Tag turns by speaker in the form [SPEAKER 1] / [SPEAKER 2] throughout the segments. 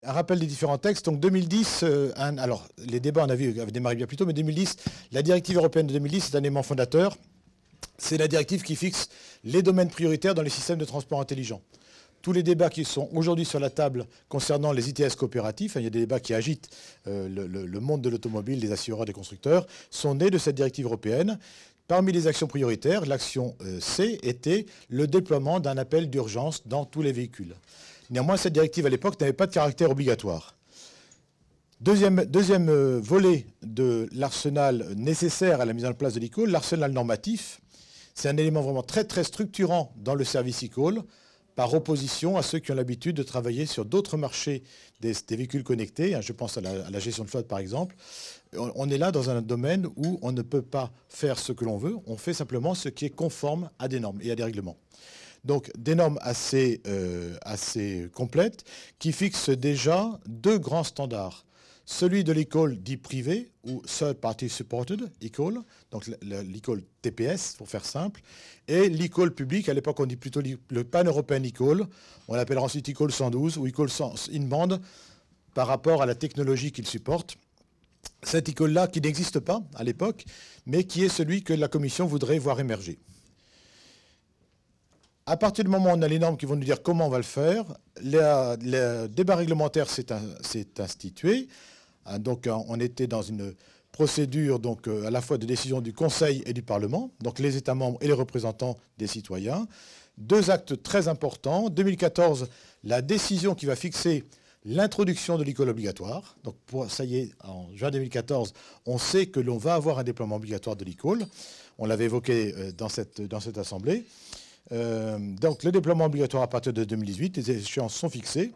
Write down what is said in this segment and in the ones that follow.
[SPEAKER 1] un rappel des différents textes. Donc 2010, alors les débats, on a vu, avaient démarré bien plus tôt, mais 2010, la directive européenne de 2010, c'est un élément fondateur. C'est la directive qui fixe les domaines prioritaires dans les systèmes de transport intelligents. Tous les débats qui sont aujourd'hui sur la table concernant les ITS coopératifs, il y a des débats qui agitent le monde de l'automobile, des assureurs, des constructeurs, sont nés de cette directive européenne. Parmi les actions prioritaires, l'action C était le déploiement d'un appel d'urgence dans tous les véhicules. Néanmoins, cette directive à l'époque n'avait pas de caractère obligatoire. Deuxième volet de l'arsenal nécessaire à la mise en place de l'e-call, l'arsenal normatif. C'est un élément vraiment très très structurant dans le service e-call, par opposition à ceux qui ont l'habitude de travailler sur d'autres marchés des véhicules connectés. Je pense à la gestion de flotte par exemple. On est là dans un domaine où on ne peut pas faire ce que l'on veut, on fait simplement ce qui est conforme à des normes et à des règlements. Donc des normes assez complètes qui fixent déjà deux grands standards. Celui de l'e-call dit privé ou Third Party Supported e-call, donc l'e-call TPS pour faire simple, et l'e-call public, à l'époque on dit plutôt le pan-européen e-call, on l'appellera ensuite e-call 112 ou e-call in-band par rapport à la technologie qu'il supporte. Cet e-call-là qui n'existe pas à l'époque, mais qui est celui que la Commission voudrait voir émerger. À partir du moment où on a les normes qui vont nous dire comment on va le faire, le débat réglementaire s'est institué. Donc on était dans une procédure donc, à la fois de décision du Conseil et du Parlement, donc les États membres et les représentants des citoyens. Deux actes très importants. 2014, la décision qui va fixer l'introduction de l'e-call obligatoire. Donc ça y est, en juin 2014, on sait que l'on va avoir un déploiement obligatoire de l'e-call. On l'avait évoqué dans cette Assemblée. Donc le déploiement obligatoire à partir de 2018, les échéances sont fixées.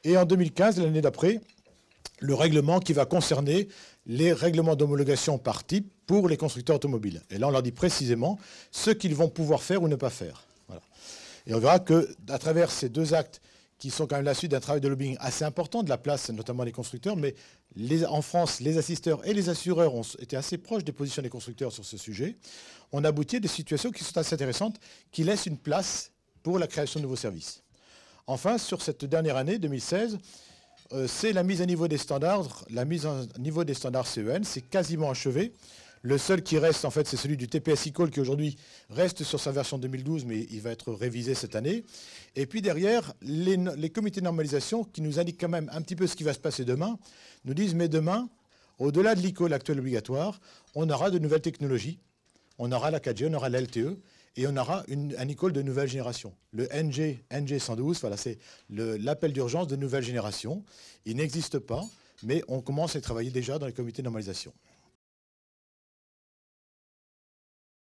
[SPEAKER 1] Et en 2015, l'année d'après, le règlement qui va concerner les règlements d'homologation par type pour les constructeurs automobiles. Et là, on leur dit précisément ce qu'ils vont pouvoir faire ou ne pas faire. Voilà. Et on verra qu'à travers ces deux actes, qui sont quand même la suite d'un travail de lobbying assez important de la place, notamment des constructeurs, mais en France, les assisteurs et les assureurs ont été assez proches des positions des constructeurs sur ce sujet. On aboutit à des situations qui sont assez intéressantes, qui laissent une place pour la création de nouveaux services. Enfin, sur cette dernière année, 2016, c'est la mise à niveau des standards, la mise à niveau des standards CEN, c'est quasiment achevé. Le seul qui reste, en fait, c'est celui du TPS e-call qui aujourd'hui reste sur sa version 2012, mais il va être révisé cette année. Et puis derrière, les comités de normalisation qui nous indiquent quand même un petit peu ce qui va se passer demain, nous disent, mais demain, au-delà de l'e-call actuel obligatoire, on aura de nouvelles technologies. On aura la 4G, on aura la LTE, et on aura un e-call de nouvelle génération. Le NG 112, voilà, c'est l'appel d'urgence de nouvelle génération. Il n'existe pas, mais on commence à y travailler déjà dans les comités de normalisation.